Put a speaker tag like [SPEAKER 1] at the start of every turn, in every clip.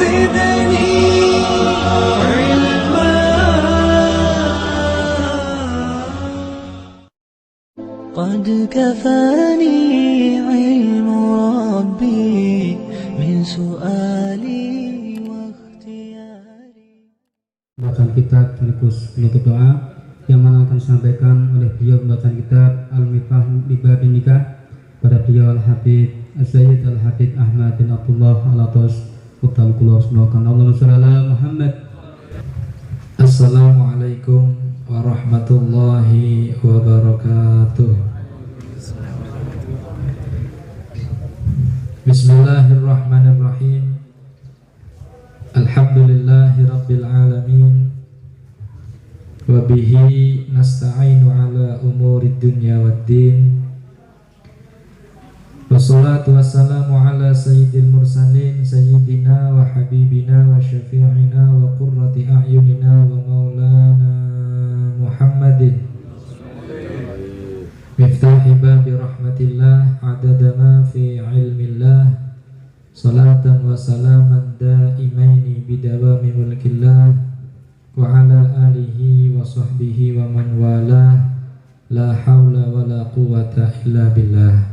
[SPEAKER 1] زدني علما قد كفاني علم ربي من سؤالي واختياري.
[SPEAKER 2] Bacaan kitab sekaligus penutup doa yang mana akan disampaikan oleh beliau pembacaan kitab Al-Miftah li Babin Nikah pada beliau Al-Habib As-Sayyid Al-Habib Ahmad bin Abdullah Al-Atas Quttal Qullah Subhanahu Allahumma shalli ala Muhammad. Assalamualaikum warahmatullahi wabarakatuh. Bismillahirrahmanirrahim. Alhamdulillahi rabbil alamin. Wa bihi nasta'inu ala umuri dunya waddin. Wassalatu wassalamu ala sayyidil mursalin sayyidina wa habibina wa syafi'ina wa qurrati a'yunina wa maulana Muhammadin miftahi babi rahmatillah adada ma fi ilmillah salatan wa salaman daimaini bidawami mulkillah wa ala alihi wa sahbihi wa man wala la hawla wa la quwata illa billah.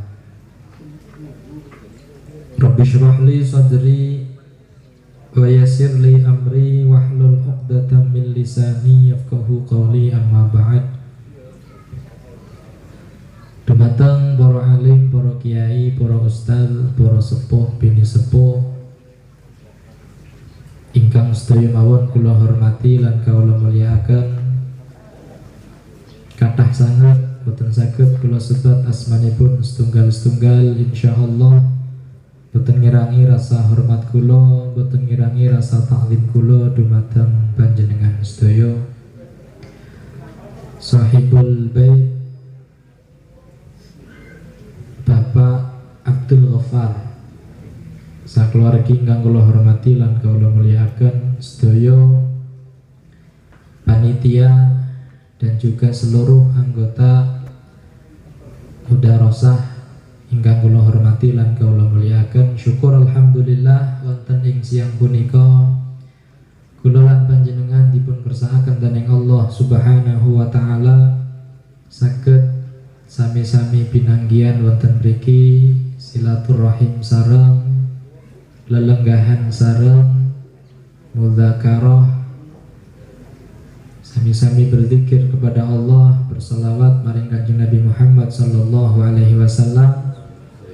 [SPEAKER 2] Rabbi shrah li sadri wa yassir li amri wahlul 'uqdatam min lisani yafqahu qawli amma ba'd. Dumateng para alim, para kiai, para ustaz, para sepuh, bini sepuh ingkang sedaya mawon kula hormati lan kawula mulyakaken. Kathah sanget boten saged kula sebat asmanipun setunggal-setunggal insyaallah. Boten ngirangi rasa hormat kula, boten ngirangi rasa taklim kula dumateng panjenengan sedaya sahibul bait Bapak Abdul Ghaffar sakeluargi ingkang kula hormati lan kula mulyakaken sedaya panitia dan juga seluruh anggota mudarosah ingkang kula hormati lan kula mulyakaken. Syukur alhamdulillah wonten ing siang punika kula lan panjenengan dipun kersakaken dening Allah Subhanahu wa taala saged sami-sami pinanggihan wonten mriki silaturahim sareng lelenggahan sareng mudzakarah sami-sami berzikir kepada Allah, bersalawat maring Kanjeng Nabi Muhammad sallallahu alaihi wasallam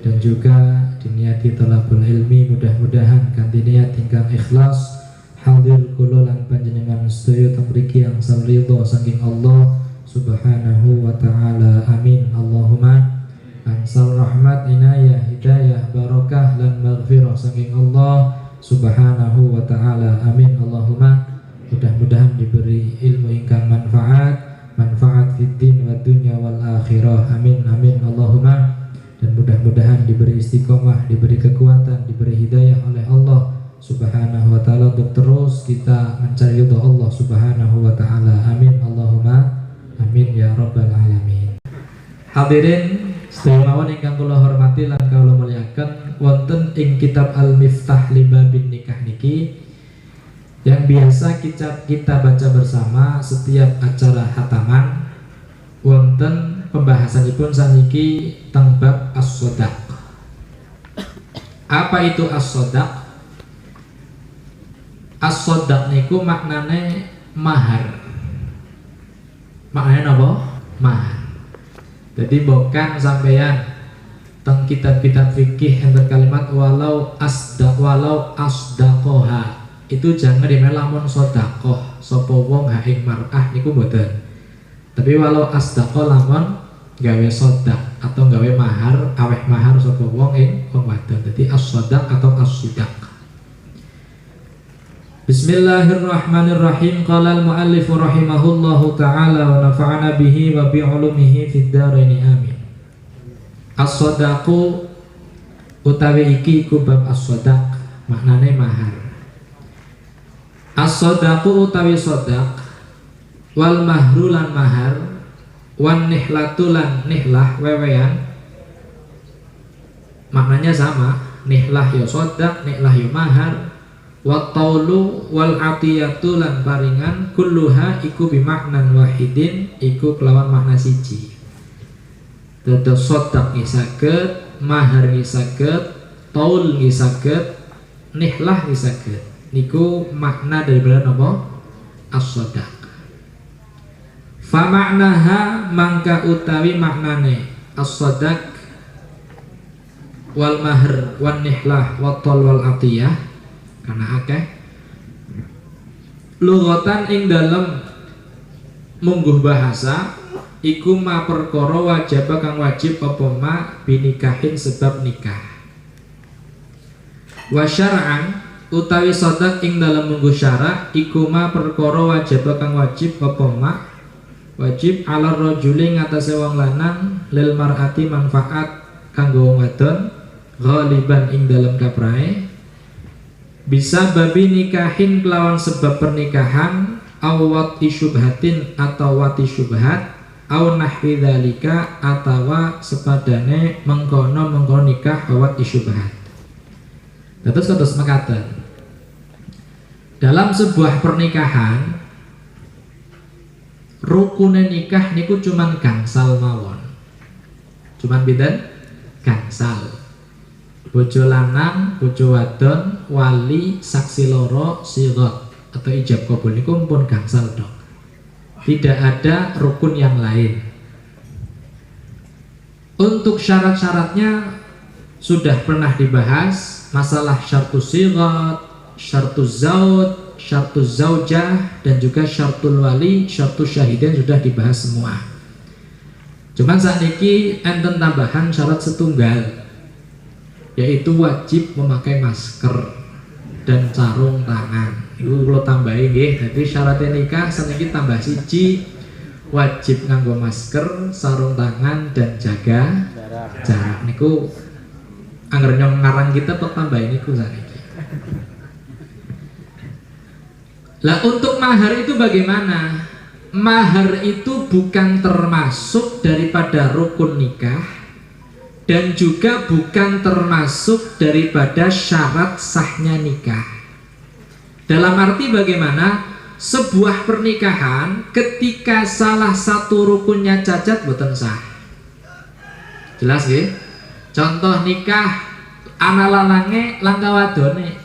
[SPEAKER 2] dan juga diniati thalabul ilmi. Mudah-mudahan kanthi niat ingkang ikhlas hadir kula lan panjenengan sedaya teng mriki yang ridho saking Allah Subhanahu wa taala. Amin. Allahumma ansal rahmat, inayah, hidayah, barakah lan maghfirah saking Allah Subhanahu wa taala. Amin. Allahumma mudah-mudahan diberi ilmu ingkang manfaat fid din wa dunya wal akhirah. Amin. Amin. Allahumma. Dan mudah-mudahan diberi istiqomah, diberi kekuatan, diberi hidayah oleh Allah Subhanahu wa ta'ala untuk terus kita mencari ridha Allah Subhanahu wa ta'ala. Amin. Allahumma amin ya rabbal alamin. Hadirin sedaya mawon ingkang kula hormati lan kula mulyakaken, wonten ing kitab Al-Miftah li Babin Nikah niki yang biasa kita baca bersama setiap acara khataman, wonten pembahasanipun saniki teng bab as-shodaq. Apa itu as-shodaq? As-shodaq niku maknane mahar. Maknane apa? Mahar. Jadi bukan sampeyan teng kitab-kitab fikih enten kalimat walau asdaqoha. Itu jangan dimelamun sodaqoh sapa wong ha ing mar'ah niku mboten. Tapi walau asdaqo lamun gawe sodak atau gawe mahar, aweh mahar sapa wong ing wong wadon. Dadi as-shodaq atau as-sidaq. Bismillahirrahmanirrahim. Qala al-muallif rahimahullahu ta'ala wa nafa'ana bihi wa bi 'ulumihi fid dharain amin. As-shodaqu utawi iki iku bab as-shodaq, maknane mahar. As-shodaqu utawi shodaq wal mahrulan mahar wan nihlatulan nihlah wewean maknanya sama. Nihlah ya shodaq, nihlah ya mahar, wa taulu wal atiyatu lan paringan kulluha iku bimaknan wahidin iku kelawan makna siji. Dados sodak nggih saged, mahar nggih saged, taul nggih saged, nihlah nggih saged. Niku makna daripada napa? As-sadaq. Fa maknaha mangka utawi maknane as-sadaq wal mahr wan nihlah wa taul wal atiyah karena akeh lughatan ing dalem mungguh bahasa iku ma perkara wajib kang wajib apa ma binikahin sebab nikah. Wa syar'an utawi sadaq ing dalem mungguh syara iku ma perkara wajib kang wajib apa ma wajib ala rajuli ngatasé wong lanang lil mar'ati manfaat kanggo wong wadon ghaliban ing dalem kaprae bisa babi nikahin kelawan sebab pernikahan awati syubhatin atau wati syubhat aw nahwi dzalika atawa sepadane mengkono nikah awati syubhat. Terus mekaten dalam sebuah pernikahan rukune nikah niku cuman gangsal mawon. Cuman pinten? Gangsal. Bojo lanang, bojo wadon, wali, saksi loro, sirat atau ijab kabul niku pun gangsal dok. Tidak ada rukun yang lain. Untuk syarat-syaratnya sudah pernah dibahas, masalah syartus sirat, syartus zaud, syartus zaujah dan juga syartul wali, syartus syahidin sudah dibahas semua. Cuman saat ini enten tambahan syarat setunggal, yaitu wajib memakai masker dan sarung tangan. Itu kalau tambahin nggih. Jadi syaratnya nikah saniki tambah siji, wajib nganggo masker, sarung tangan dan jaga jarak. Niku angger nyong ngarang kita kok tambahin niku saniki. Lah untuk mahar itu bagaimana? Mahar itu bukan termasuk daripada rukun nikah dan juga bukan termasuk daripada syarat sahnya nikah. Dalam arti bagaimana? Sebuah pernikahan ketika salah satu rukunnya cacat boten sah. Jelas nggih? Contoh nikah ana lalange langka wadone.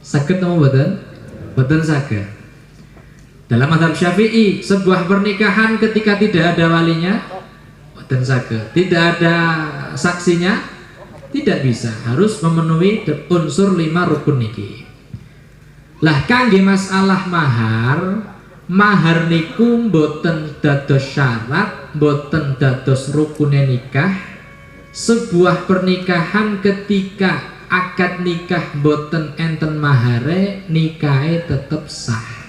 [SPEAKER 2] Saged napa boten? Boten saged. Dalam mazhab Syafi'i, sebuah pernikahan ketika tidak ada walinya boten saged. Tidak ada saksinya tidak bisa, harus memenuhi unsur 5 rukun niki. Lah kangge masalah mahar niku boten dados syarat, boten dados rukune nikah. Sebuah pernikahan ketika akad nikah boten enten mahare, nikahe tetep sah.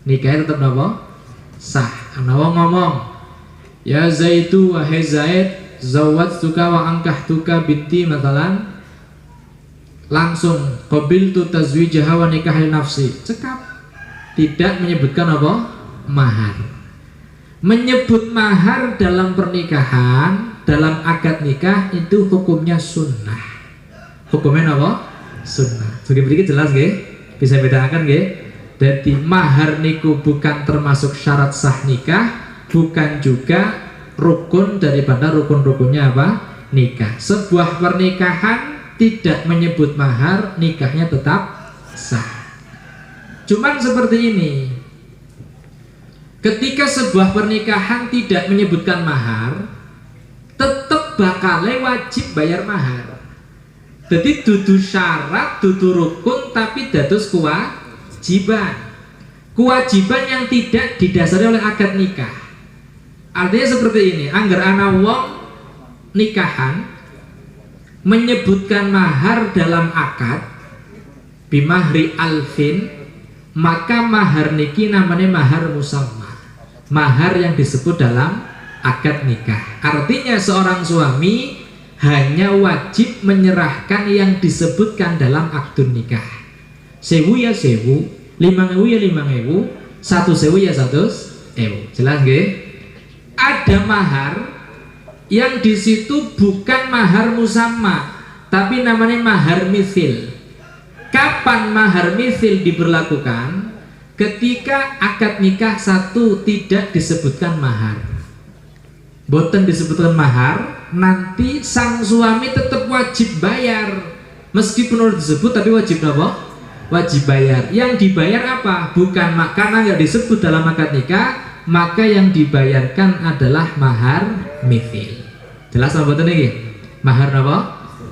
[SPEAKER 2] Nikahnya tetap apa? Sah. Ana wong ngomong, ya Zaidu wahai Zaid, zawwajtuka wa ankahtuka binti matalan, langsung qabiltu tazwijaha wa nikahi nafsi. Cekap. Tidak menyebutkan apa? Mahar. Menyebut mahar dalam pernikahan, dalam akad nikah itu hukumnya sunnah. Hukumnya apa? Sunnah. Jadi berikut jelas nggih? Bisa bedakan nggih? Jadi mahar niku bukan termasuk syarat sah nikah, bukan juga rukun daripada rukun-rukunnya apa? Nikah. Sebuah pernikahan tidak menyebut mahar, nikahnya tetap sah. Cuman seperti ini, ketika sebuah pernikahan tidak menyebutkan mahar, tetap bakal wajib bayar mahar. Jadi dudu syarat, dudu rukun, tapi dados kewajiban yang tidak didasari oleh akad nikah. Artinya seperti ini, angger ana wong nikahan menyebutkan mahar dalam akad bimahri alfin, maka mahar niki namanya mahar musamma, mahar yang disebut dalam akad nikah. Artinya seorang suami hanya wajib menyerahkan yang disebutkan dalam akad nikah. 1000 ya 1000, 5000 ya 5000, 10000 ya 100.000. Jelas nggih? Ada mahar yang di situ bukan mahar musamma, tapi namanya mahar mithil. Kapan Kapan mahar mithil diberlakukan? Ketika akad nikah satu tidak disebutkan mahar, boten disebutkan mahar, nanti sang suami tetap wajib bayar. Meskipun udah disebut tapi wajib apa? Wajib bayar. Yang dibayar apa? Bukan karena nggak disebut dalam akad nikah, maka yang dibayarkan adalah mahar mithil. Jelas apa boten iki? Mahar apa?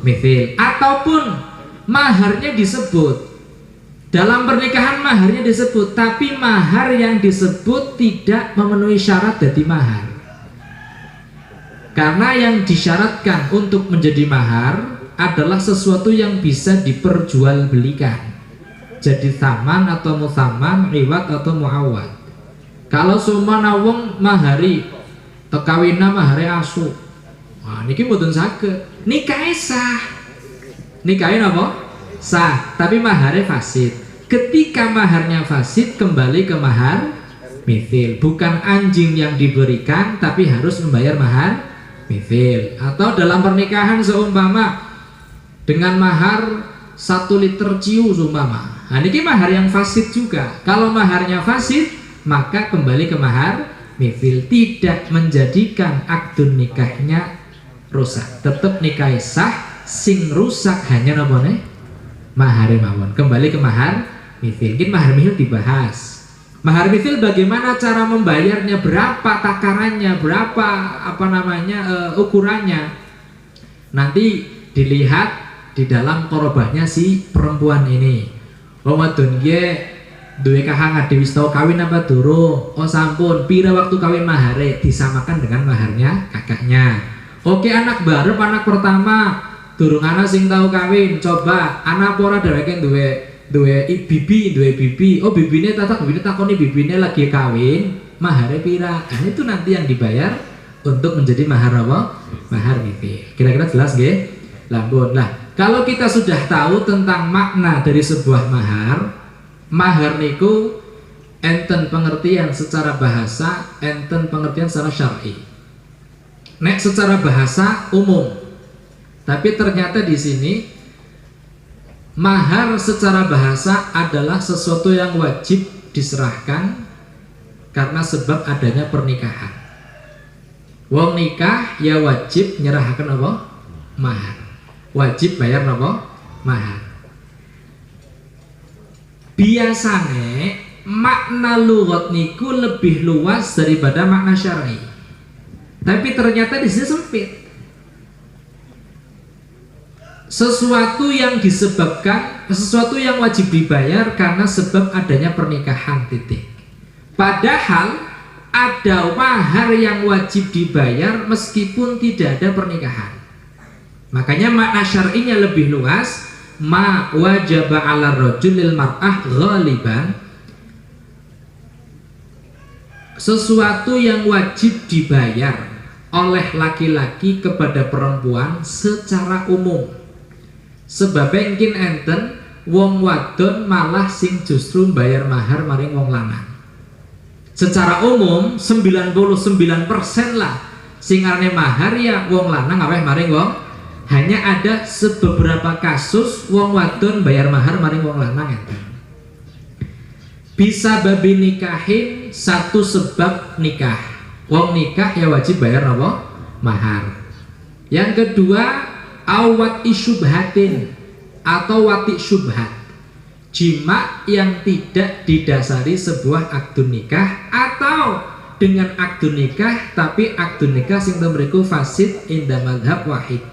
[SPEAKER 2] Mithil. Ataupun maharnya disebut dalam pernikahan, maharnya disebut, tapi mahar yang disebut tidak memenuhi syarat jadi mahar. Karena yang disyaratkan untuk menjadi mahar adalah sesuatu yang bisa diperjualbelikan, jadi taman atau muthaman, iwat atau muawad. Kalau semua nawang mahari tekawina mahari asu, wah niki mboten saged. Nikah sah, nikahin apa? Sah, tapi maharnya fasid. Ketika maharnya fasid, kembali ke mahar mithil. Bukan anjing yang diberikan, tapi harus membayar mahar mithil. Atau dalam pernikahan seumpama dengan mahar 1 liter ciu seumpama, nah ini mahar yang fasid juga. Kalau maharnya fasid, maka kembali ke mahar mithil. Tidak menjadikan akdun nikahnya rusak, tetap nikah sah. Sing rusak hanya namanya mahar mawon. Kembali ke mahar mithil. Mungkin mahar mithil dibahas. Mahar mithil bagaimana cara membayarnya, berapa takarannya, berapa ukurannya, nanti dilihat di dalam korobahnya si perempuan ini. Wong wadon nggih duwe kahangat wis tau kawin apa durung? Oh sampun, pira waktu kawin mahare, disamakan dengan maharnya kakaknya. Oke, anak baru, anak pertama durung ana sing tau kawin, coba anak pora dheweke duwe bibi. Oh bibine takoni bibine lagi kawin, mahare pira? Nah, itu nanti yang dibayar untuk menjadi mahar apa? Mahar mithil. Kira-kira jelas nggih? Lampun. Lah, kalau kita sudah tahu tentang makna dari sebuah mahar, mahar niku enten pengertian secara bahasa, enten pengertian secara syar'i. Nek secara bahasa umum. Tapi ternyata di sini mahar secara bahasa adalah sesuatu yang wajib diserahkan karena sebab adanya pernikahan. Wong nikah ya wajib nyerahkan apa? Mahar. Wajib bayar apa? Mahar. Biasanya makna lughat niku lebih luas daripada makna syar'i. Tapi ternyata di sini sempit. Sesuatu yang disebabkan, sesuatu yang wajib dibayar karena sebab adanya pernikahan, titik. Padahal ada mahar yang wajib dibayar meskipun tidak ada pernikahan. Makanya makna syar'inya lebih luas. Ma wajaba 'ala rajulil mar'ah ghaliban, sesuatu yang wajib dibayar oleh laki-laki kepada perempuan secara umum. Sebab engkin enten wong wadon malah sing justru bayar mahar maring wong lanang. Secara umum 99% lah sing arane mahar ya wong lanang aweh maring wong. Hanya ada beberapa kasus wong wadon bayar mahar maring wong lanang enten. Bisa babi nikahin, satu sebab nikah. Wong nikah ya wajib bayar apa? Mahar. Yang kedua awat isyubhatin atau wati syubhat, jima yang tidak didasari sebuah akdun nikah, atau dengan akdun nikah tapi akdun nikah sing temriku fasid inda madhab wahid.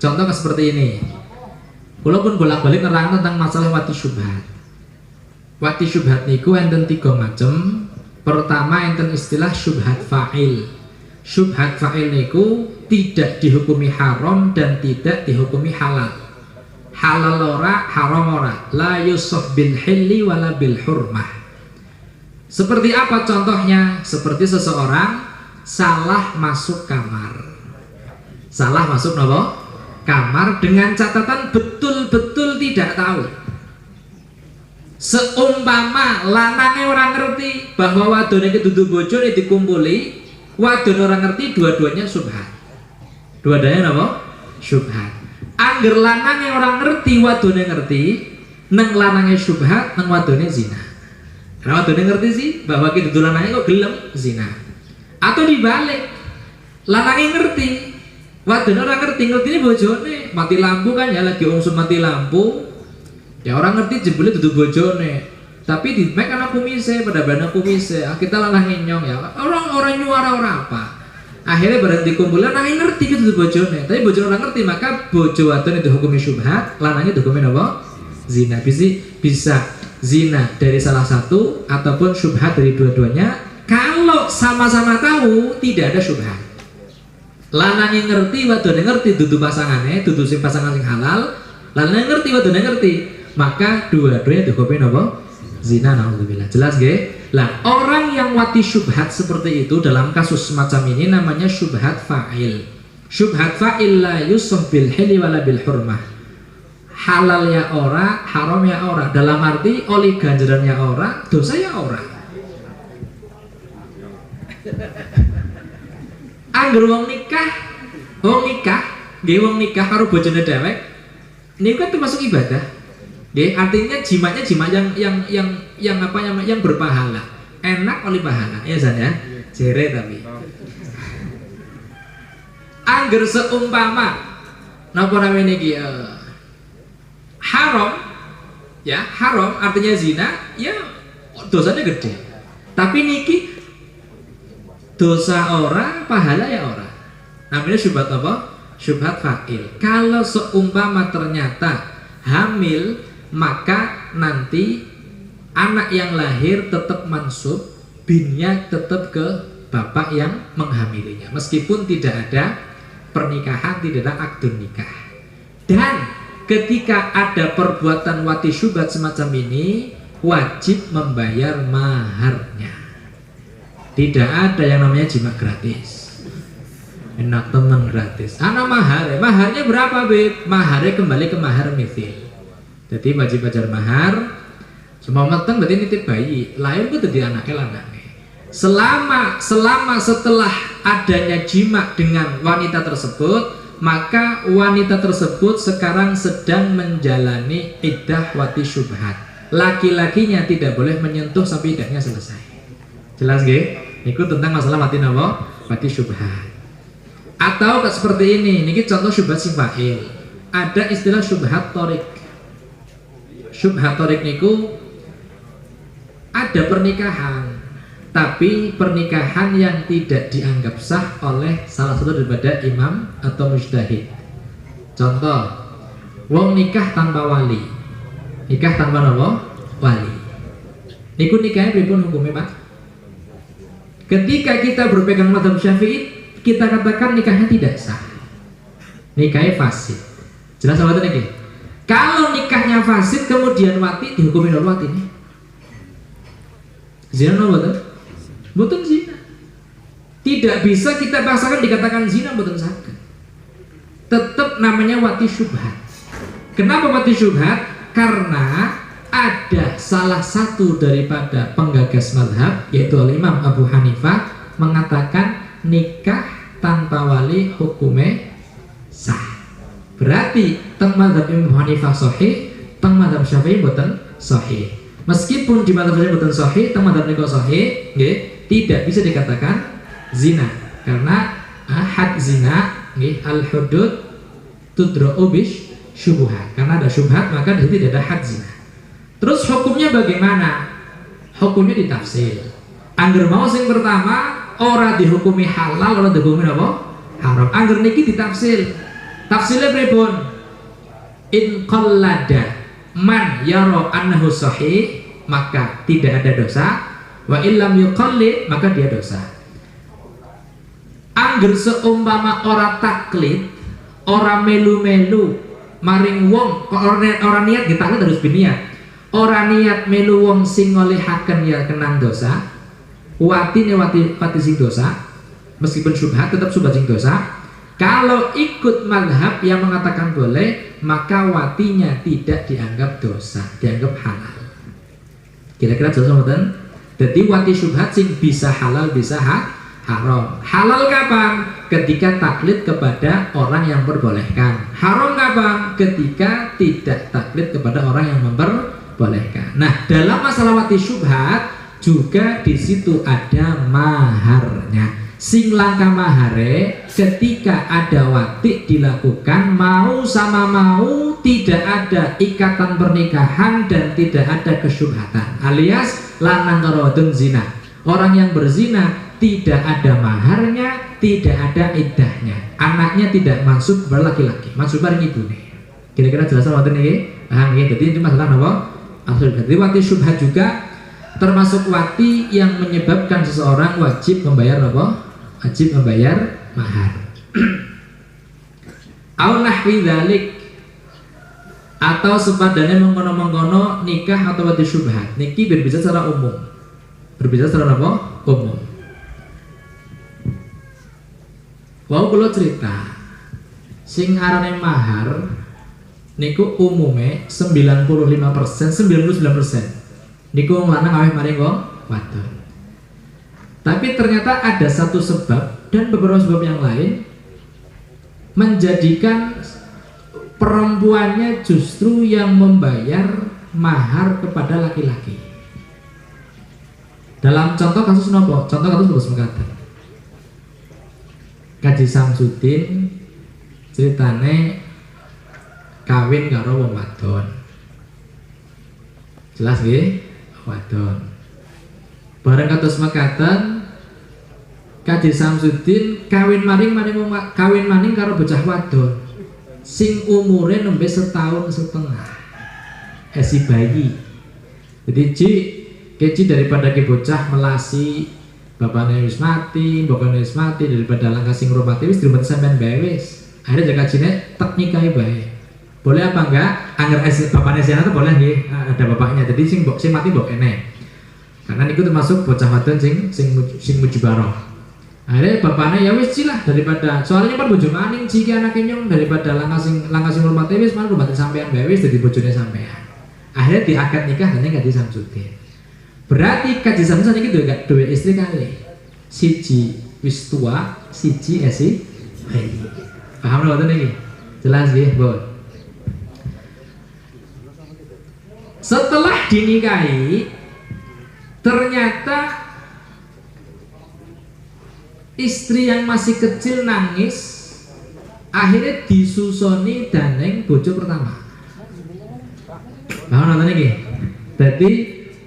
[SPEAKER 2] Contoh seperti ini. Walaupun bolak-balik nerang tentang masalah wati syubhat. Wati syubhat niku enten 3 macam. Pertama enten istilah syubhat fa'il. Syubhat fa'il niku tidak dihukumi haram dan tidak dihukumi halal. Halal ora, haram ora. La yusuf bil hilli wala bil hurmah. Seperti apa contohnya? Seperti seseorang salah masuk kamar. Salah masuk apa? Kamar dengan catatan betul-betul tidak tahu. Seumpama lanangnya orang ngerti bahwa wadone kedudu bojone dikumpuli, wadon orang ngerti, dua-duanya syubhat. Dua-duanya apa? Syubhat. Angger lanang yang orang ngerti, wadone ngerti, nang lanange syubhat, nang wadone zina. Karena wadone ngerti sih bahwa kita dulu lanange kok gelem zina. Atau dibalik, lanange ngerti, wadone orang ngerti ini bojone mati lampu kan ya lagi ungsum mati lampu. Ya orang ngerti jebule dudu bojone. Tapi di mek ana kumise, pada bana kumise, kita lalah ngenyong ya. Orang nyuara orang apa? Akhirnya berhenti kumpulan, nanging ngerti gitu bojone. Tapi bojone orang ngerti, maka bojo wadon itu hukumi syubhat, lanangnya hukumi apa? Zina. Bisa zina dari salah satu ataupun syubhat dari dua-duanya. Kalau sama-sama tahu tidak ada syubhat. Lanangnya ngerti, wadone ngerti, dudu pasangannya, dudu sing pasangan sing halal. Lanangnya ngerti, wadone ngerti, maka dua-duanya hukumi apa? Zina, naudzubillah. Jelas gak? Lah, orang yang wati syubhat seperti itu dalam kasus semacam ini namanya syubhat fa'il. Syubhat fa'il la yusuh bil hili wala bil hurmah. Halal ya ora, haram ya ora. Dalam arti oleh ganjarannya ora, dosa ya ora. Angger wong nikah, nggih wong nikah karo bojone dhewek, niku kan termasuk ibadah. Artinya jimatnya jimat yang berpahala, enak oleh pahala, ya Zan ya, jere tapi. Angger seumpama, napa namanya iki haram, ya haram artinya zina, ya dosanya gede. Tapi niki dosa ora, pahala ya ora. Namanya syubhat apa? Syubhat fa'il. Kalau seumpama ternyata hamil, maka nanti anak yang lahir tetap mansub, binnya tetap ke bapak yang menghamilinya, meskipun tidak ada pernikahan, tidak ada akdun nikah. Dan ketika ada perbuatan wati syubhat semacam ini, wajib membayar maharnya. Tidak ada yang namanya jima gratis, enak temen gratis. Anak maharnya berapa beb? Maharnya kembali ke mahar mithil. Jadi wajib bayar mahar. Semua meten berarti nitip bayi, lahir itu jadi anaknya lanangnya. Selama setelah adanya jima dengan wanita tersebut, maka wanita tersebut sekarang sedang menjalani iddah wati syubhat. Laki-lakinya tidak boleh menyentuh sampai iddahnya selesai. Jelas gak? Itu tentang masalah wati nawa, wati syubhat. Atau seperti ini contoh syubhat sing fa'il. Ada istilah syubhat torik. Syubhat torik niku ada pernikahan, tapi pernikahan yang tidak dianggap sah oleh salah satu daripada imam atau mujtahid. Contoh, wong nikah tanpa wali, nikah tanpa apa? Wali. Niku nikahnya pripun hukumnya Pak? Ketika kita berpegang mazhab Syafi'i, kita katakan nikahnya tidak sah, nikahnya fasid. Jelas sahabat ini? Kalau nikahnya fasid kemudian wati, dihukumi oleh wati ini zina no betul? Betul zina. Tidak bisa kita bahasakan dikatakan zina betul sakit. Tetap namanya wati syubhat. Kenapa wati syubhat? Karena ada salah satu daripada penggagas mazhab, yaitu Imam Abu Hanifah, mengatakan nikah tanpa wali hukumnya sah. Berarti teng mazhab Imam Hanifah sahih, teng mazhab Syafi'i boten sahih. Meskipun di mazhab Syafi'i boten sahih, teng mazhab niku sahih, nggih, tidak bisa dikatakan zina. Karena had zina, nggih, al hudud tudra'u bis syubhat. Karena ada syubhat, maka di situ tidak ada had zina. Terus hukumnya bagaimana? Hukumnya ditafsir. Angger mau sing pertama ora dihukumi halal, ora dihukumi apa? Haram. Angger niki ditafsir. Tafsirnya pripun? In qallada man yara annahu sahih, maka tidak ada dosa. Wa illam yuqallid, maka dia dosa. Angger seumpama ora taklid, ora melu-melu maring wong, ora niat ditaklid harus biniat. Ora niat melu wong sing ngolihaken ya kenang dosa. Watine wati sing dosa, meskipun syubhat tetap syubhat sing dosa. Kalau ikut mazhab yang mengatakan boleh, maka watinya tidak dianggap dosa, dianggap halal. Kira-kira jelas mboten? Jadi wati syubhat sing bisa halal bisa haram. Halal kapan? ketika taklid kepada orang yang memperbolehkan. Haram kapan? Ketika tidak taklid kepada orang yang memperbolehkan. Nah, dalam masalah wati syubhat juga di situ ada maharnya. Sing langka mahare ketika ada wati dilakukan mau sama mau, tidak ada ikatan pernikahan dan tidak ada kesyubhatan, alias lanang karo wadon zina. Orang yang berzina tidak ada maharnya, tidak ada iddahnya, anaknya tidak masuk kepada laki-laki, masuk bareng ibunya. Kira-kira jelas wonten niki? Paham nggih? Dadi itu masalah napa? Absolut. Jadi wati syubhat juga termasuk wati yang menyebabkan seseorang wajib membayar apa? Wajib membayar mahar. Au nahwi dzalik, atau sepadanya mengkono-mengkono nikah atau wati syubhat. Niki berbicara secara umum. Berbicara secara apa? Umum. Wau kula cerita sing arane mahar niku umume 95%, 99% niku wong lanang aweh maring wong wadon. Tapi ternyata ada satu sebab dan beberapa sebab yang lain menjadikan perempuannya justru yang membayar mahar kepada laki-laki. Dalam contoh kasus nopo? Contoh kasus terus mengatakan Kaji Samsudin ceritane kawin karo wong wadon. Jelas nggih? Wadon. Bareng kados mekaten Kaji Samsudin kawin maning karo bocah wadon sing umure nembe setahun setengah. Si bayi. Jadi keci daripada ke bocah melasi bapaknya wis mati, bapaknya wis mati, daripada langkah sing rumati wis dirumati sampean bae wis. Akhirnya jaga jine tek nikahi bae. Boleh apa enggak? Angger bapaknya siana tuh boleh nggih, ada bapaknya. Jadi sing mati mbok kene. Karena niku termasuk bocah wadon sing mujibaroh. Akhirnya bapaknya ya wis cilah daripada soalnya kan bojo maning jiki anake nyong daripada langkah sing rumati wis malah rumati sampean bae wis dadi bojone sampean. Akhirnya diakad nikah dengan Kaji Samsudin. Berarti Kaji Samsudin iki duwe istri kali. Siji wis tua, siji esi bayi. Paham lho ngoten iki? Jelas nggih, Bu? Setelah dinikahi ternyata istri yang masih kecil nangis, akhirnya disusoni daneng bojo pertama. Paham nonton iki? Jadi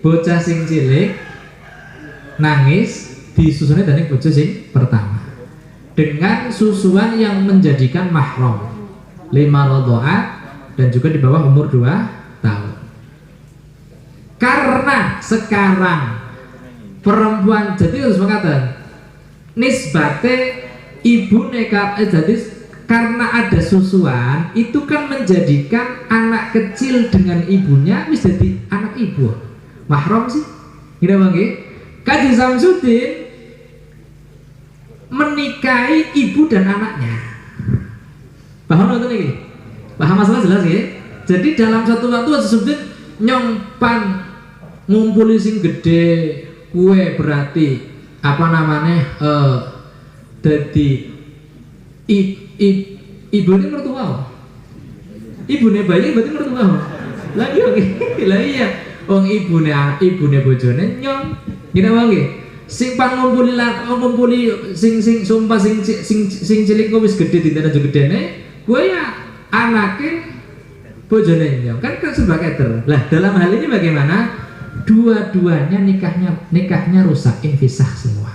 [SPEAKER 2] bocah sing cilik nangis disusoni daneng bojo sing pertama dengan susuan yang menjadikan mahram 5 radhaat dan juga di bawah umur 2 tahun. Karena sekarang perempuan jadi harus mengatakan nisbate ibu neka jadi karena ada susuan itu kan menjadikan anak kecil dengan ibunya bisa jadi anak ibu mahram sih tidak bang? Kaji Samsudin menikahi ibu dan anaknya. Paham nonton ini? Paham masalah jelas ya? Jadi dalam satu waktu Samsudin nyongpan ngumpuli sing gede kue berarti apa namanya jadi ibu ini mertua, ibu nih bayi berarti mertua lagi lah iya, wong ibu nih bojone nyong, gini wangi, sing pan ngumpuli sing sumpah sing cilik wis gede di tanah gede nih, gue ya anaknya bojone nyong kan serba keter. Lah dalam hal ini bagaimana? Dua-duanya nikahnya rusak, infisah semua.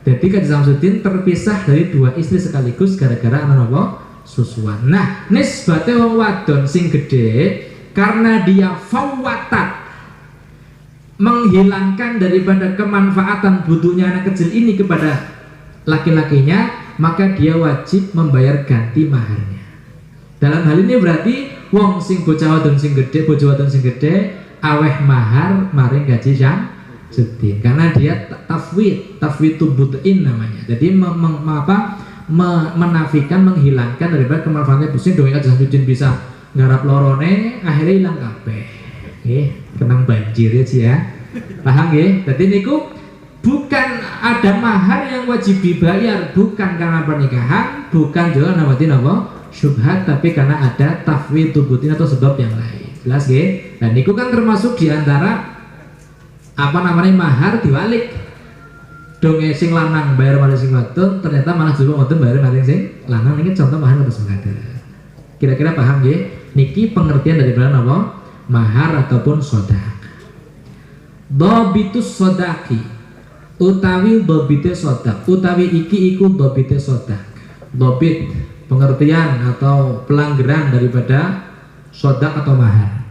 [SPEAKER 2] Jadi Kaji Samsudin terpisah dari 2 istri sekaligus gara-gara anak apa? Susuan. Nah, nisbate wong wadon sing gede karena dia fawatat menghilangkan daripada kemanfaatan butuhnya anak kecil ini kepada laki-lakinya, maka dia wajib membayar ganti maharnya. Dalam hal ini berarti wong sing bocah wadon sing gede, bojo wadon sing gede aweh mahar maring Kaji Samsudin karena dia tafwid butin namanya. Jadi menafikan, menghilangkan daripada kemanfaatan bisnis. Dongeng Kaji Samsudin bisa nggarap lorone akhirnya hilang kabeh. Nggih, kenang banjir ya sih ya. Paham nggih? Dadi niku bukan ada mahar yang wajib dibayar, bukan karena pernikahan, bukan juga namatin apa syubhat, tapi karena ada tafwidul butin atau sebab yang lain. Jelas nggih? Dan itu kan termasuk diantara apa namanya mahar diwalik. Donge sing lanang bayar maring sing wadon, ternyata malah juga wadon bayar maring sing lanang. Ini contoh mahar atau semada. Kira-kira paham nggih? Niki pengertian dari apa? Mahar ataupun sodak. Dhabitus sodaki utawi dhabite sodak, utawi iki iku dhabite sodak. Dhabit pengertian atau pelanggaran daripada sodak atau mahar.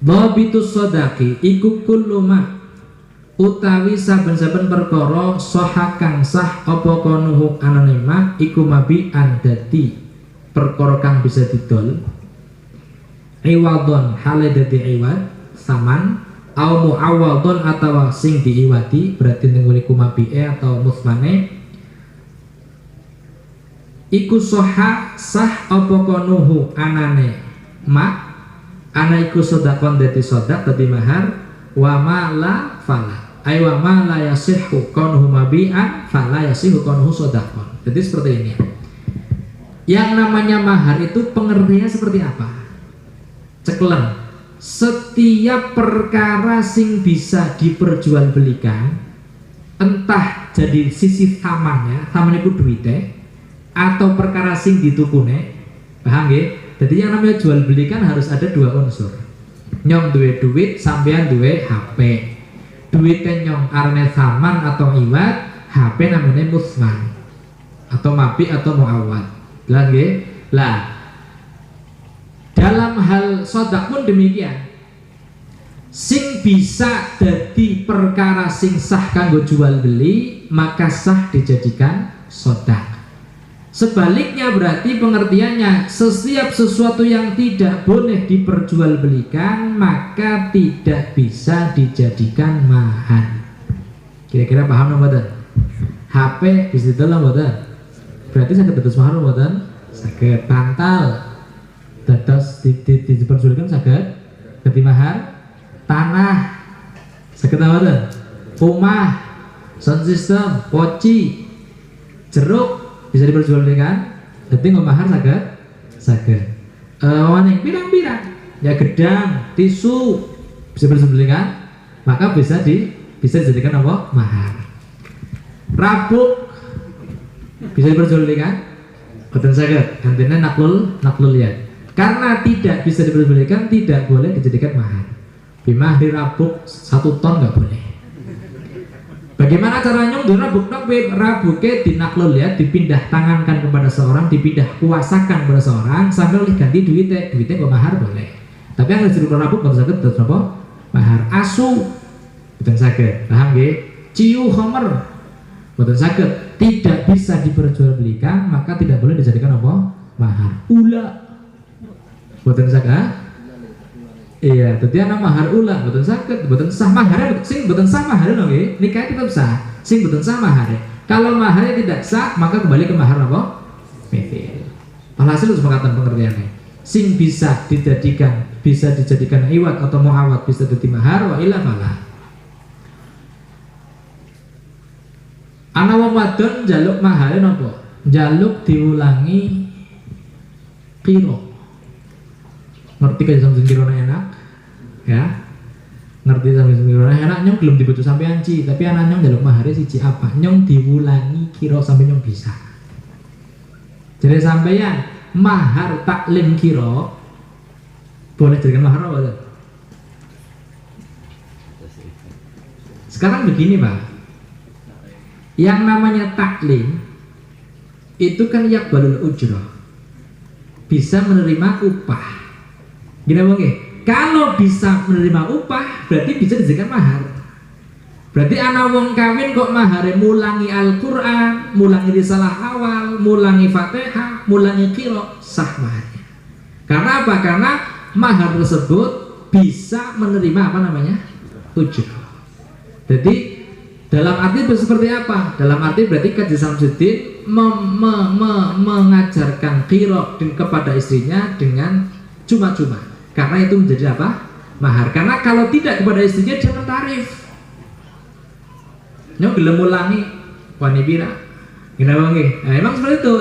[SPEAKER 2] Dhabitus sodaki iku kullu ma utawi saben-saben perkara saha kang sah apa konuhu anane ma iku mabi'an dadi perkara kang bisa didol iwadon hale dadi iwad saman au muawadon atawa sing diiwadi, berarti ning iku mabi'e atau musmane iku saha sah apa konuhu anane ma ana iku sodakon dadi sodak dadi mahar wa ma la fala ay wa ma la yasihhu konuhu mabi'an fala yasihhu konuhu sodakon. Jadi seperti ini, yang namanya mahar itu pengertiannya seperti apa? Ceklen, setiap perkara sing bisa diperjualbelikan, entah jadi sisi tamannya, taman itu duitnya, atau perkara sing ditukune, paham nggih? Jadi yang namanya jual beli kan harus ada dua unsur. Nyong duwe duit, sampean duwe HP. Duitnya nyong arne saman atau iwat, HP namanya musman atau mabi atau muawad. Lah nggih? Lah dalam hal sodak pun demikian. Sing bisa jadi perkara sing sah kanggo jual beli, maka sah dijadikan sodak. Sebaliknya berarti pengertiannya setiap sesuatu yang tidak boleh diperjualbelikan maka tidak bisa dijadikan mahar. Kira-kira paham mboten? HP bisa didol mboten? Berarti saged dados mahar mboten? Saged. Bantal dados diperjualkan saged dadi mahar. Tanah saged mboten? Omah, sound system, poci, jeruk bisa diperjualbelikan, jadi nggak mahar saged. Waning pirang-pirang, ya gedang, tisu bisa diperjualbelikan, maka bisa dijadikan apa? Mahar. Rabuk bisa diperjualbelikan, betul saged. Artinya naklul ya. Karena tidak bisa diperjualbelikan, tidak boleh dijadikan mahar. Bimahri rabuk 1 ton nggak boleh. Bagaimana caranya untuk rabuknya dinaklul ya, dipindah tangankan kepada seorang, dipindah kuasakan kepada seorang sampai oleh ganti duitnya nggak mahar boleh. Tapi yang disebut rabuk betul sakit terus apa? Mahar. Asu betul sakit, paham nggih? Ciu homer betul sakit, tidak bisa diperjualbelikan maka tidak boleh dijadikan apa? Mahar. Ula betul sakit. Iya, jadi anak mahar ulang, betul sakit, betul sah mahar, sing betul sah mahar nggih, nikah tetap sah, sing betul sah mahar. Kalau maharnya tidak sah, maka kembali ke mahar apa? Mithil. Alhasil kesepakatan pengertiannya. Sing bisa dijadikan iwat atau muawad bisa jadi mahar, wa illa fala. Ana wong wadon njaluk mahare napa? Njaluk diulangi qira. Ngerti kan sampeyan kira enak ya, ngerti sampeyan kira enak nyong belum dibutuh sampean ci, tapi anak nyong njaluk mahare siji apa? Nyong diulangi kira sampai nyong bisa. Jadi sampeyan mahar taklim kira boleh jadikan mahar apa? Sekarang begini Pak, yang namanya taklim itu kan yaqbalul ujrah, bisa menerima upah. Gini bang, kalau bisa menerima upah berarti bisa dijadikan mahar. Berarti anak wong kawin kok mahare mulangi Al-Quran, mulangi risalah awal, mulangi Fatihah, mulangi qira, sah maharnya. Karena apa? Karena mahar tersebut bisa menerima apa namanya? Ujrah. Jadi dalam arti seperti apa? Dalam arti berarti Kaji Samsuddin mengajarkan qira kepada istrinya dengan cuma-cuma. Karena itu menjadi apa? Mahar. Karena kalau tidak kepada istrinya dia mentarif. Nyong gelem mulangi wani pira. Kenapa nggih? Nah, emang seperti itu.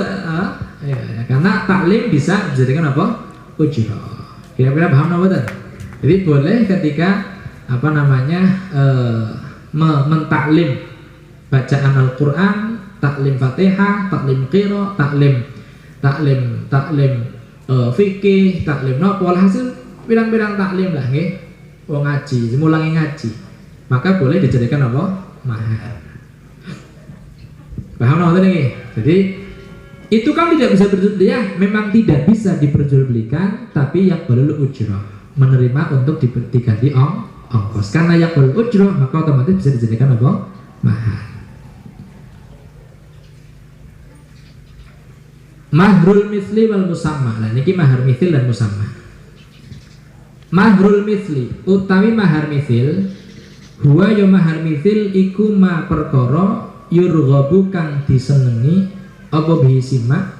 [SPEAKER 2] Ya, karena taklim bisa dijadikan apa? Ujrah. Kira-kira paham apa betul? Jadi boleh ketika apa namanya mentaklim bacaan Al-Quran, taklim Fatihah, taklim qira, taklim fikih, taklim nopo, walhasil pirang-pirang taklim lah nggih. Wong ngaji, mulangi ngaji. Maka boleh dijadikan apa? Mahar. Paham apa nggih? Jadi itu kan tidak bisa ya, memang tidak bisa diperjualbelikan, tapi yang perlu ujrah, menerima untuk diganti ongkos. Karena yang perlu ujrah, maka otomatis bisa dijadikan apa? Mahar. Mahrul misli wal musamma. Nah niki mahar mithil dan musamma. Mahrul misli utawi mahar mithil, huwa ya mahar mithil iku ma perkara yurghabu kang disenengi apa bihi simak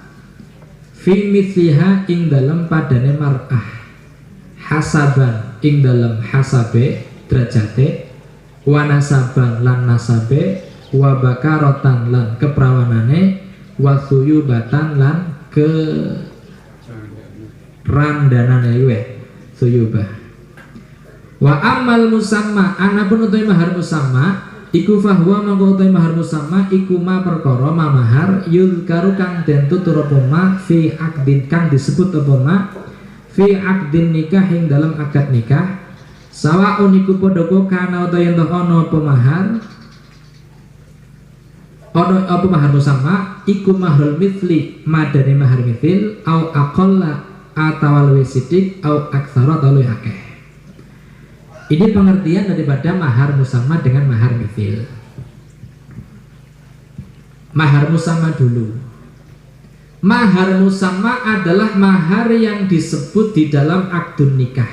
[SPEAKER 2] fi mithliha ing dalam padane mar'ah, hasaban ing dalam hasabe derajate, wa nasaban lan nasabe, wa bakaratan lan keprawanane, wa suyubatan lan ke randanane iwe suyubah. Wa amal musamma anapun utawi mahar musamma iku fahuwa mangko utawi mahar musamma iku ma perkara ma mahar yulkaru kang den tutur apa ma fi aqdin kang disebut apa ma fi aqdin nikah ing dalam akad nikah, sawaun iku padha kana utawa yen ana apa mahar ana apa mahar musamma iku mahrul mithli madane mahar mithil au aqalla atau luwih sithik au aktsara atau luwih akeh. Ini pengertian daripada mahar musamma dengan mahar mithil. Mahar musamma dulu. Mahar musamma adalah mahar yang disebut di dalam akdun nikah.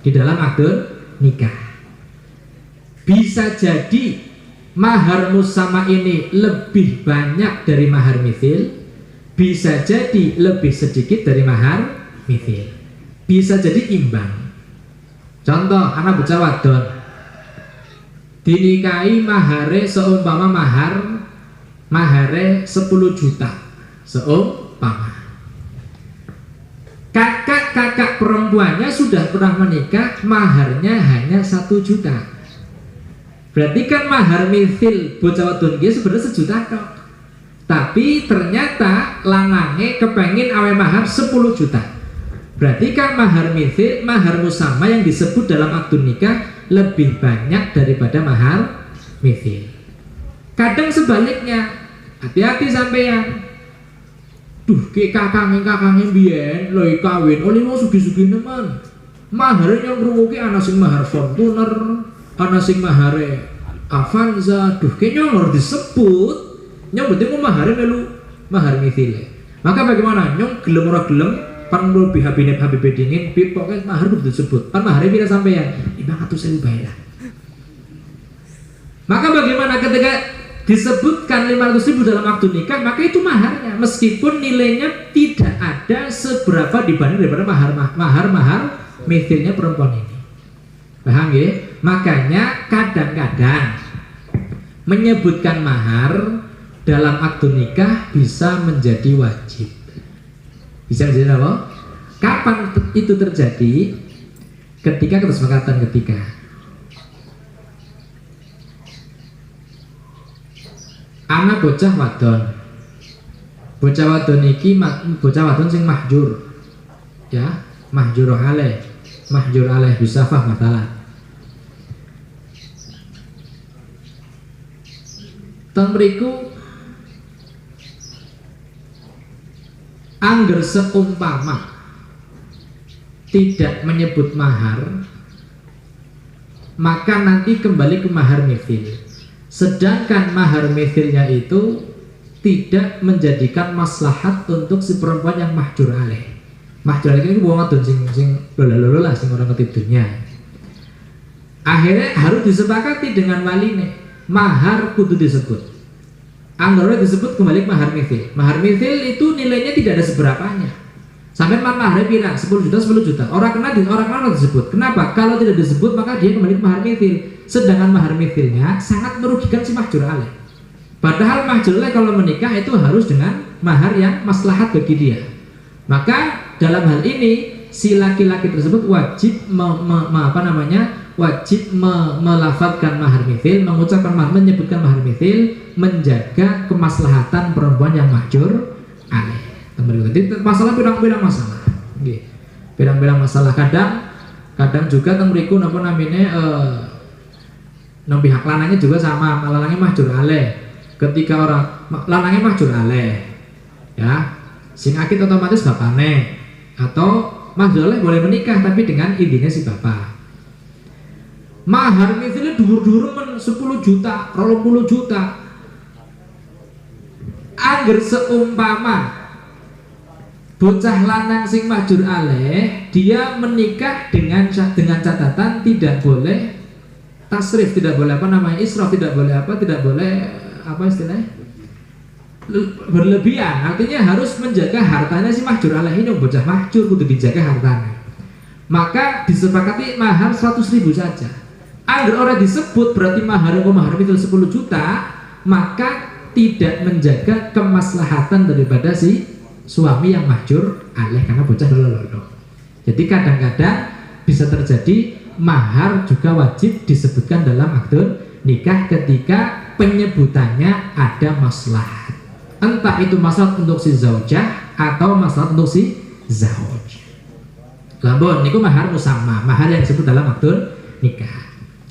[SPEAKER 2] Di dalam akdun nikah. Bisa jadi mahar musamma ini lebih banyak dari mahar mithil, bisa jadi lebih sedikit dari mahar mithil. Bisa jadi imbang. Contoh, anak bocah wadon dinikahi mahare seumpama mahare 10 juta seumpama. Kakak perempuannya sudah pernah menikah, maharnya hanya 1 juta. Berarti kan mahar mithil bocah wadon dia sebenarnya 1 juta kok. Tapi ternyata lanange kepengen awe mahar 10 juta. Berarti kan mahar mithil, mahar musamma yang disebut dalam akdun nikah lebih banyak daripada mahar mithil. Kadang sebaliknya, hati-hati sampean. Duh, ke kakangnya biyen lho kawin, oleh mau sugi-sugi nemen. Mahar yang ngrungokke ana sing mahar Fortuner, ana sing mahare Avanza. Duh, kayaknya ora disebut. Nyong penting mahar melu mahar mithil. Maka bagaimana? Nyong gelem ora gelem pan lebih habib dingin pokoknya mahar itu disebut pan mahar pira sampeyan 500.000 bayar. Maka bagaimana ketika disebutkan 500.000 dalam akad nikah, maka itu maharnya meskipun nilainya tidak ada seberapa dibanding daripada mahar mithilnya perempuan ini. Paham ya? Makanya kadang-kadang menyebutkan mahar dalam akad nikah bisa menjadi wajib. Bisa menjadi apa? Kapan itu terjadi? Ketika kesepakatan ketiga. Anak bocah wadon. Bocah wadon iki bocah wadon sing mahjur. Ya, mahjur alaih. Mahjur alaih bisafah matalah. Teng mriku angger seumpama tidak menyebut mahar, maka nanti kembali ke mahar mithil. Sedangkan mahar mithilnya itu tidak menjadikan maslahat untuk si perempuan yang mahjur alaih. Mahjur alaih itu wong wadon sing lolo lah, sing orang ketidurnya. Akhirnya harus disepakati dengan waline, mahar kudu disebut. Anggarannya disebut kembali mahar mithil. Mahar mithil itu nilainya tidak ada seberapanya. Sampai mahar pira 10 juta 10 juta. Orang kena disebut. Kenapa? Kalau tidak disebut maka dia kembali ke mahar mithil. Sedangkan mahar mithilnya sangat merugikan si mahjur alaih. Padahal mahjur alaih kalau menikah itu harus dengan mahar yang maslahat bagi dia. Maka dalam hal ini si laki-laki tersebut wajib melafadzkan mahar mithil, mengucapkan mahar, menyebutkan mahar mithil, menjaga kemaslahatan perempuan yang mahjur alaih. Jadi masalah pirang-pirang masalah. Pirang-pirang masalah kadang juga temriku napa namine nang pihak lanangnya juga sama, lanangnya mahjur alaih. Ketika orang lanangnya mahjur alaih, ya, sing akid otomatis bapakne, atau mahjur alaih boleh menikah tapi dengan izinnya si bapak. Mahar mithilnya dhuwur-dhuwur men 10 juta, 20 juta. Angger seumpama bocah lanang sing mahjur alaih dia menikah dengan catatan tidak boleh tasrif, tidak boleh israf, tidak boleh istilahnya berlebihan. Artinya harus menjaga hartanya si mahjur alaih ini, bocah mahjur kudu dijaga hartanya. Maka disepakati mahar 100.000 saja. Agar orang disebut berarti mahar mithil 10 juta, maka tidak menjaga kemaslahatan daripada si suami yang mahjur alaih karena bocah lolo. Jadi kadang-kadang bisa terjadi mahar juga wajib disebutkan dalam akad nikah ketika penyebutannya ada maslahat. Entah itu maslahat untuk si zaujah atau maslahat untuk si zauj. Lampun niku mahar musamma, mahar yang disebut dalam akad nikah.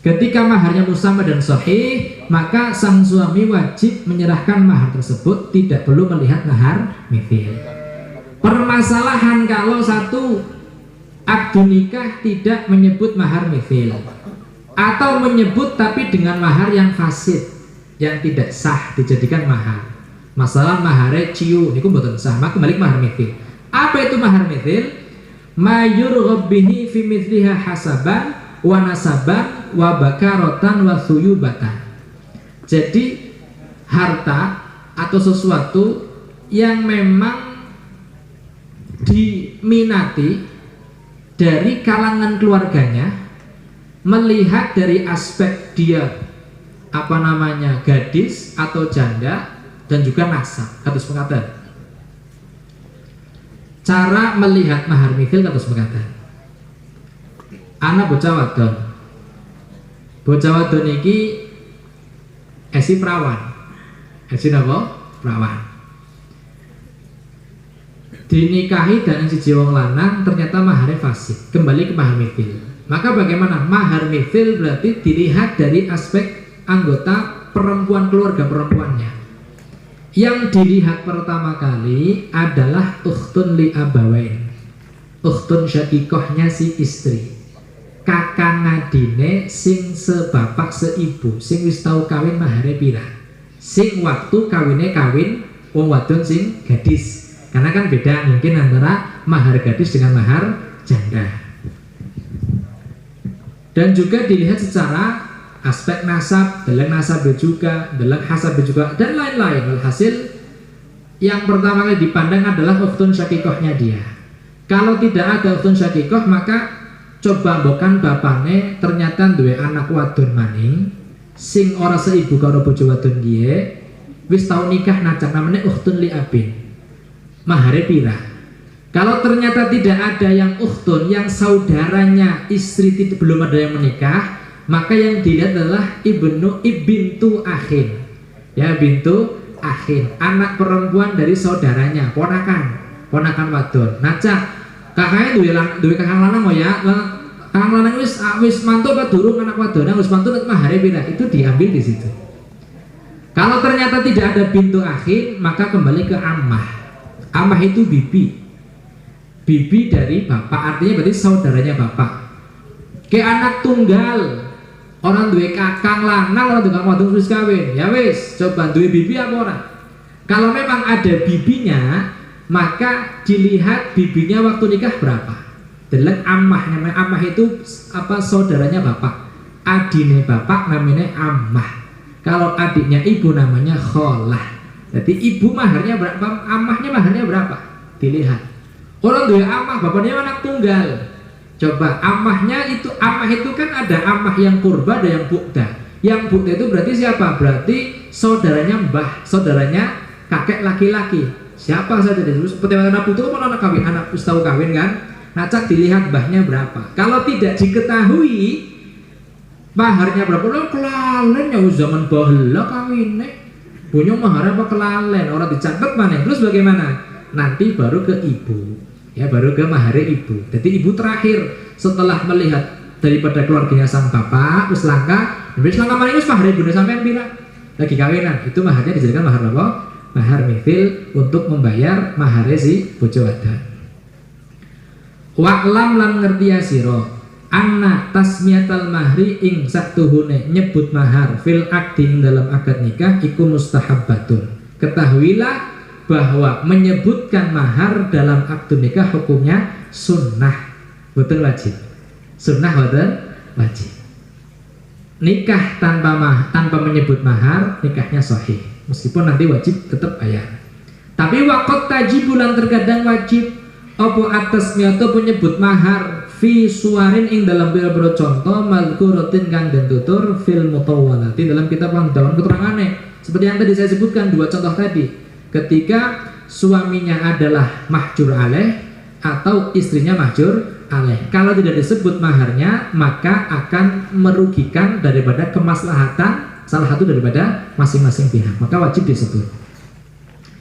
[SPEAKER 2] Ketika maharnya musamma dan sahih, maka sang suami wajib menyerahkan mahar tersebut, tidak perlu melihat mahar mithil. Permasalahan kalau satu akad nikah tidak menyebut mahar mithil, atau menyebut tapi dengan mahar yang fasid, yang tidak sah dijadikan mahar. Masalah mahare ciu niku mboten sah, maka kembali ke mahar mithil. Apa itu mahar mithil? Mayur bihi fi mithliha hasaban wa nasaban wa bakarotan wa thuyubatan. Jadi harta atau sesuatu yang memang diminati dari kalangan keluarganya, melihat dari aspek dia gadis atau janda dan juga nasab. Kados mekaten. Cara melihat mahar mithil kados mekaten. Anak bocah wadon. Bocah wadon iki esi prawan. Esi napa? Prawan. Dinikahi dan siji wong lanang ternyata maharnya fasid. Kembali ke mahar mithil. Maka bagaimana? Mahar mithil berarti dilihat dari aspek anggota perempuan, keluarga perempuannya. Yang dilihat pertama kali adalah ukhtun li abawain. Ukhtun syakikohnya si istri. Kakang adine sing sebapak seibu, sing wis tau kawin mahare pira, sing waktu kawin wong wadon sing gadis. Karena kan beda mungkin antara mahar gadis dengan mahar janda. Dan juga dilihat secara aspek nasab, dalam nasab juga, dalam hasab juga, dan lain-lain. Alhasil yang pertama kali dipandang adalah ukhtun syakikohnya dia. Kalau tidak ada ukhtun syakikoh, maka coba bukan bapane ternyata duwe anak wadon maning sing ora seibu karo bojo wadon dia, wis tau nikah nacak namanya ukhtun li abin. Mahare pira? Kalau ternyata tidak ada yang ukhtun, yang saudaranya istri belum ada yang menikah, maka yang dilihat adalah ibintu akhin. Ya, bintu akhin, anak perempuan dari saudaranya, ponakan wadon. Nacak kakaknya duwe kakang lanang mau ya. Kakang lanang wis mantu apa durung anak wadon, wis mantu mahare pira, itu diambil di situ. Kalau ternyata tidak ada bintu akhin, maka kembali ke ammah. Ammah itu bibi. Bibi dari bapak, artinya berarti saudaranya bapak. Ke anak tunggal, orang duwe kakang lanang, orang duwe kakang wadon wis kawin, ya wis, coba duwe bibi apa ora? Kalau memang ada bibinya, maka dilihat bibinya waktu nikah berapa. Deleng ammah, namanya ammah itu saudaranya bapak. Adine bapak namanya ammah. Kalau adiknya ibu namanya kholah. Jadi ibu maharnya berapa, ammahnya maharnya berapa? Dilihat. Orang dua amah, bapaknya anak tunggal. Coba amah itu kan ada amah yang kurba, ada yang bukda. Yang bukda itu berarti siapa? Berarti saudaranya mbah, saudaranya kakek laki-laki. Siapa saja terus seperti anak putu kan anak kawin, anak tahu kawin kan? Nah, cak dilihat mbahnya berapa. Kalau tidak diketahui maharnya berapa, lo kelalen ya zaman bahla kawinnya. Punya mahar apa kelalen, orang dicatat mana? Terus bagaimana? Nanti baru ke ibu. Ya, baru ke mahar ibu. Jadi ibu terakhir setelah melihat daripada keluarganya sang bapak, terus langka, mana itu mahar ibu sampai bilang lagi kawinan, itu maharnya dijadikan mahar apa? Mahar mithil untuk membayar mahar si bojo wadah. Wa'lam lan ngerti ya sira anna tasmiyatal mahri ing satuhune nyebut mahar fil akdi dalam akad nikah iku mustahabbatun. Ketahuilah bahwa menyebutkan mahar dalam akad nikah hukumnya sunnah, bukan wajib. Sunnah bukan wajib. Nikah tanpa menyebut mahar nikahnya sahih, meskipun nanti wajib tetap bayar. Tapi waqat tajibulan terkadang wajib apa atas miyato penyebut mahar fi suwarin ing dalam biro-biro contoh malkuratin kang dan tutur fil mutawwalati dalam kitab dalam keterangane seperti yang tadi saya sebutkan dua contoh tadi, ketika suaminya adalah mahjur alaih atau istrinya mahjur alaih, kalau tidak disebut maharnya maka akan merugikan daripada kemaslahatan salah satu daripada masing-masing pihak, maka wajib disebut.